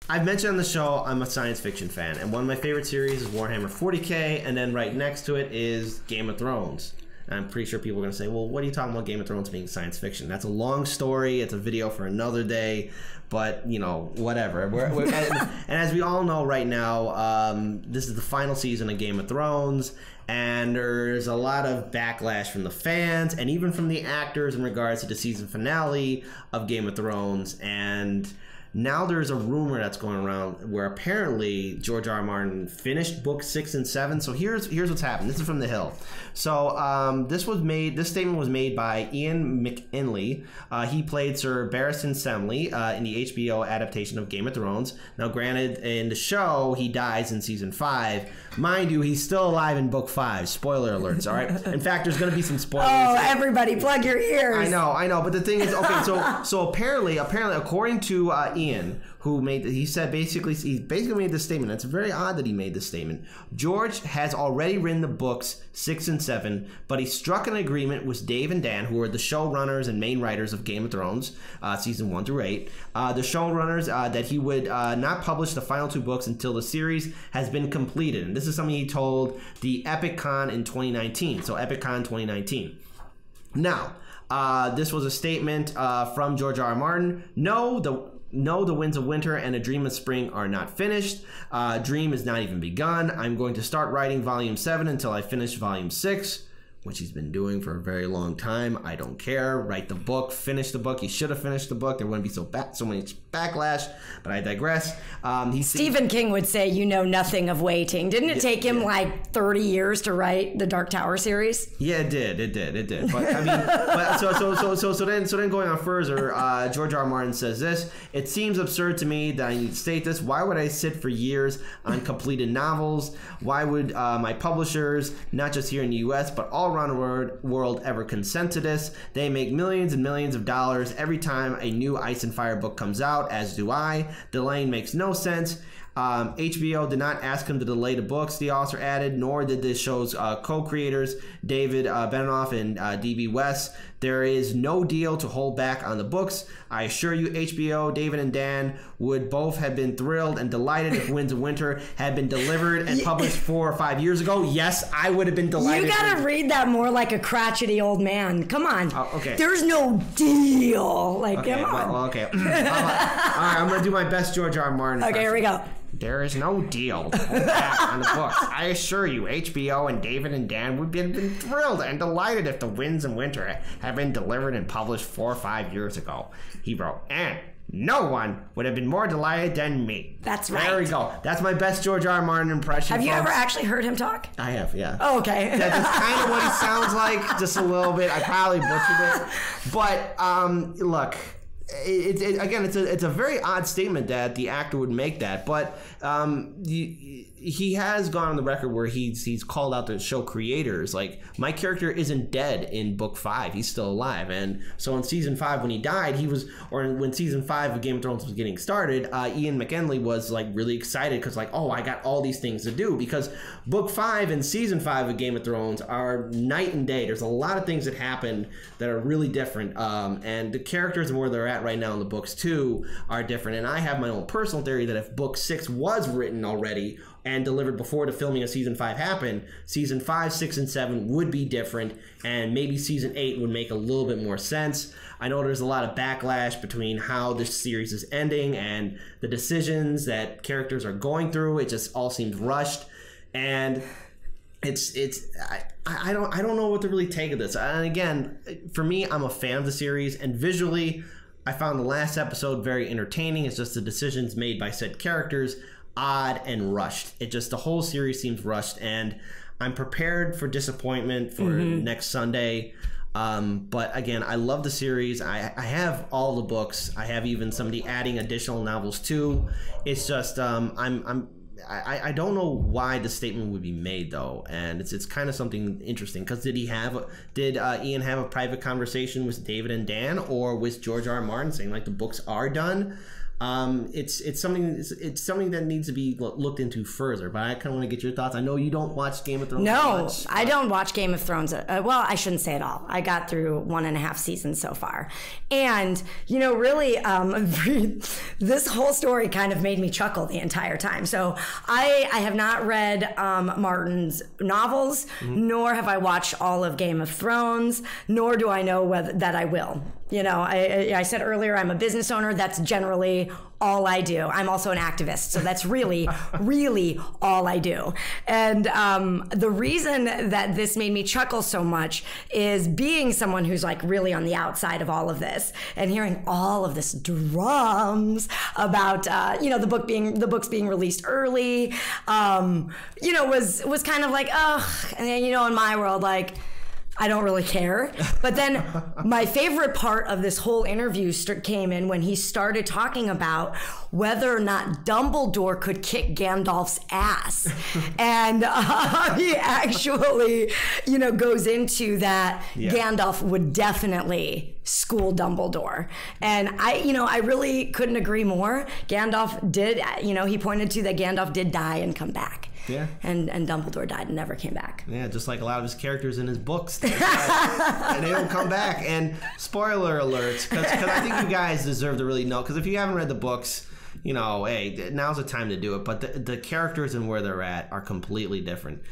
I've mentioned on the show I'm a science fiction fan, and one of my favorite series is Warhammer 40K, and then right next to it is Game of Thrones. And I'm pretty sure people are going to say, well, what are you talking about Game of Thrones being science fiction? That's a long story. It's a video for another day. But, you know, whatever. And as we all know right now, this is the final season of Game of Thrones. And there's a lot of backlash from the fans and even from the actors in regards to the season finale of Game of Thrones. And now there's a rumor that's going around where apparently George R. R. Martin finished book 6 and 7. So here's what's happened. This is from The Hill. So this statement was made by Ian McKinley. He played Sir Barristan Semley in the HBO adaptation of Game of Thrones. Now, granted, in the show, he dies in season 5. Mind you, he's still alive in book 5. Spoiler alerts, all right? In fact, there's going to be some spoilers. Oh, everybody, plug your ears. I know. But the thing is, okay, so apparently, according to Ian, who made he basically made this statement. It's very odd that he made this statement. George has already written the books 6 and 7, but he struck an agreement with Dave and Dan, who are the showrunners and main writers of Game of Thrones, season 1 through 8. The showrunners that he would not publish the final 2 books until the series has been completed. And this is something he told the Epic Con in 2019. So Epic Con 2019. Now, this was a statement from George R. R. Martin. No, the Winds of Winter and A Dream of Spring are not finished. Dream is not even begun. I'm going to start writing Volume 7 until I finish Volume 6, which he's been doing for a very long time. I don't care. Write the book. Finish the book. He should have finished the book. There wouldn't be so much backlash, but I digress. Stephen King would say, you know nothing of waiting. Didn't it take him like 30 years to write the Dark Tower series? Yeah, it did. But I mean, so then going on further, George R. R. Martin says this: it seems absurd to me that I need to state this. Why would I sit for years on completed novels? Why would my publishers, not just here in the U.S., but all around the world, ever consent to this? They make millions and millions of dollars every time a new Ice and Fire book comes out, as do I. Delaying makes no sense. HBO did not ask him to delay the books, the author added, nor did the show's co-creators, David Benioff and D.B. West. There is no deal to hold back on the books. I assure you, HBO, David and Dan would both have been thrilled and delighted if Winds of Winter had been delivered and published 4 or 5 years ago. Yes, I would have been delighted. You gotta read that more like a crotchety old man. Come on. Okay. There's no deal. Like, okay, come on. Well, okay. All right, I'm going to do my best George R. R. Martin. Okay, here we go. There is no deal to hold back on the books. I assure you, HBO and David and Dan would have been thrilled and delighted if The Winds of Winter had been delivered and published 4 or 5 years ago. He wrote, and no one would have been more delighted than me. That's right. There we go. That's my best George R. R. Martin impression. Have you folks. ever actually heard him talk? I have, yeah. Oh, okay. That's kind of what he sounds like, just a little bit. I probably butchered it. But, look, it's a very odd statement that the actor would make that, but he has gone on the record where he's called out the show creators like, my character isn't dead in book 5, he's still alive. And so in season 5 when he died, when season 5 of Game of Thrones was getting started, Ian McKinley was like really excited because like, oh, I got all these things to do, because book 5 and season 5 of Game of Thrones are night and day. There's a lot of things that happen that are really different, and the characters and where they're at right now in the books too are different. And I have my own personal theory that if book 6 was written already and delivered before the filming of season 5 happened, season 5, 6, and 7 would be different, and maybe season 8 would make a little bit more sense. I know there's a lot of backlash between how this series is ending and the decisions that characters are going through. It just all seems rushed, and I don't know what to really take of this. And again, for me, I'm a fan of the series, and visually, I found the last episode very entertaining. It's just the decisions made by said characters odd and rushed. The whole series seems rushed, and I'm prepared for disappointment for next Sunday. But again, I love the series. I have all the books. I have even somebody adding additional novels too. It's just I don't know why the statement would be made though, and it's kind of something interesting, because did Ian have a private conversation with David and Dan or with George R. R. Martin saying like the books are done? it's something that needs to be looked into further. But I kind of want to get your thoughts. I know you don't watch Game of Thrones. No, much, I don't watch Game of Thrones. Well, I shouldn't say it all. I got through 1.5 seasons so far, and really, this whole story kind of made me chuckle the entire time. So I have not read Martin's novels, nor have I watched all of Game of Thrones, nor do I know that I will. I said earlier I'm a business owner. That's generally all I do. I'm also an activist, so that's really, really all I do. And the reason that this made me chuckle so much is being someone who's like really on the outside of all of this and hearing all of this drums about the books being released early. Was kind of like, ugh, and then in my world, like, I don't really care. But then my favorite part of this whole interview came in when he started talking about whether or not Dumbledore could kick Gandalf's ass. And he actually, goes into that Gandalf would definitely school Dumbledore. And I really couldn't agree more. Gandalf did, he pointed to that Gandalf did die and come back. Yeah. And Dumbledore died and never came back. Yeah, just like a lot of his characters in his books. And they don't come back. And spoiler alerts, because I think you guys deserve to really know. Because if you haven't read the books, hey, now's the time to do it. But the characters and where they're at are completely different.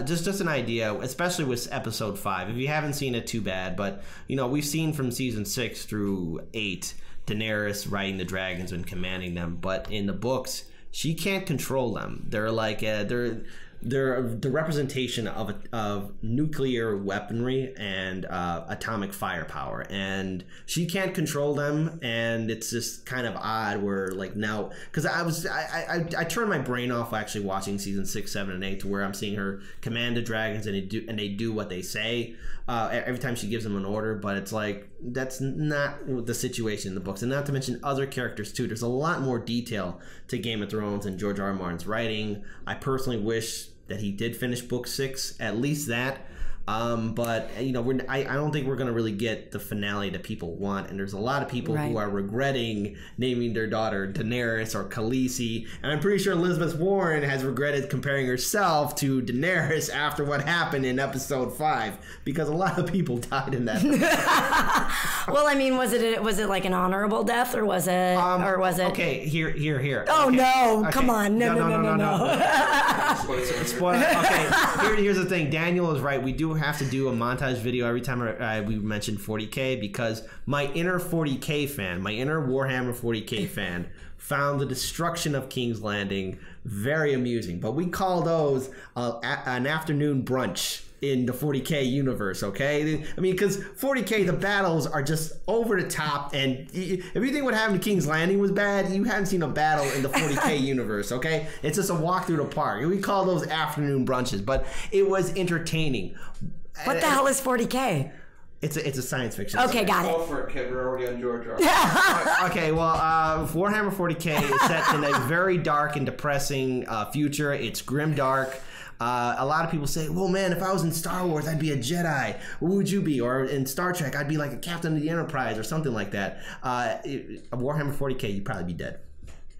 Just an idea, especially with episode 5. If you haven't seen it, too bad. But, we've seen from season 6 through 8, Daenerys riding the dragons and commanding them. But in the books, she can't control them. They're like they're the representation of nuclear weaponry and atomic firepower, and she can't control them. And it's just kind of odd. Where like now, because I turned my brain off actually watching season 6, 7, and 8 to where I'm seeing her command the dragons and they do what they say every time she gives them an order. But it's like that's not the situation in the books, and not to mention other characters too. There's a lot more detail to Game of Thrones and George R. R. Martin's writing. I personally wish that he did finish book 6, at least that. But I don't think we're going to really get the finale that people want, and there's a lot of people who are regretting naming their daughter Daenerys or Khaleesi, and I'm pretty sure Elizabeth Warren has regretted comparing herself to Daenerys after what happened in episode 5, because a lot of people died in that. Well, I mean, was it like an honorable death, or was it okay? Here. Oh okay. No! Okay. Come on, no. Okay, here's the thing. Daniel is right. We do have to do a montage video every time we mention 40K, because my inner 40K fan, my inner Warhammer 40K fan, found the destruction of King's Landing very amusing. But we call those an afternoon brunch in the 40K universe, okay? I mean, because 40K, the battles are just over the top, and if you think what happened to King's Landing was bad, you haven't seen a battle in the 40K universe, okay? It's just a walk through the park. We call those afternoon brunches, but it was entertaining. What the hell is 40K? It's a science fiction. Okay, got it. Go for it, kid. We're already on George R. Okay, well, Warhammer 40K is set in a very dark and depressing future. It's grim dark. A lot of people say, well, man, if I was in Star Wars, I'd be a Jedi. What would you be? Or in Star Trek, I'd be like a captain of the Enterprise or something like that. Warhammer 40K, you'd probably be dead.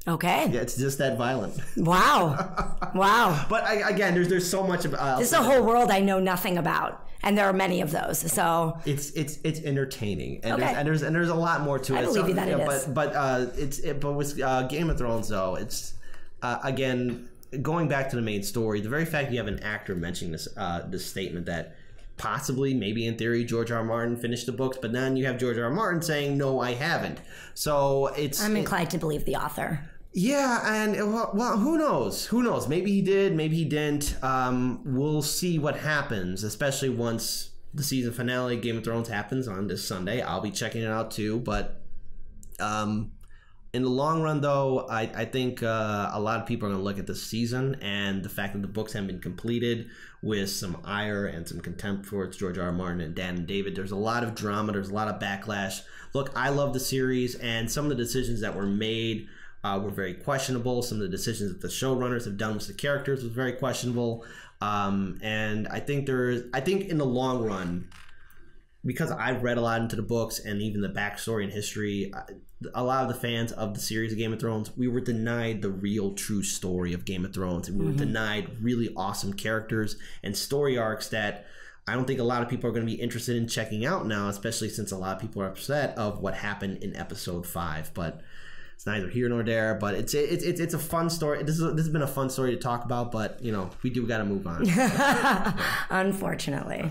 Okay. Yeah, it's just that violent. Wow. But again, there's so much about. This is a whole world I know nothing about, and there are many of those. So it's entertaining, and okay. there's a lot more to it. I believe you that it is. But with Game of Thrones though, it's again going back to the main story. The very fact you have an actor mentioning this statement that possibly, maybe in theory, George R. R. Martin finished the books, but then you have George R. R. Martin saying, no, I haven't. So I'm inclined to believe the author. Yeah, and well, who knows? Who knows? Maybe he did, maybe he didn't. We'll see what happens, especially once the season finale Game of Thrones happens on this Sunday. I'll be checking it out too, but in the long run, though, I think a lot of people are going to look at this season and the fact that the books haven't been completed with some ire and some contempt for George R. R. Martin and Dan and David. There's a lot of drama. There's a lot of backlash. Look, I love the series, and some of the decisions that were made were very questionable. Some of the decisions that the showrunners have done with the characters was very questionable. And I think in the long run, because I've read a lot into the books and even the backstory and history, a lot of the fans of the series of Game of Thrones, we were denied the real true story of Game of Thrones, and we were denied really awesome characters and story arcs that I don't think a lot of people are going to be interested in checking out now, especially since a lot of people are upset of what happened in episode 5. But it's neither here nor there. But it's a fun story. This has been a fun story to talk about. But we do got to move on. Unfortunately.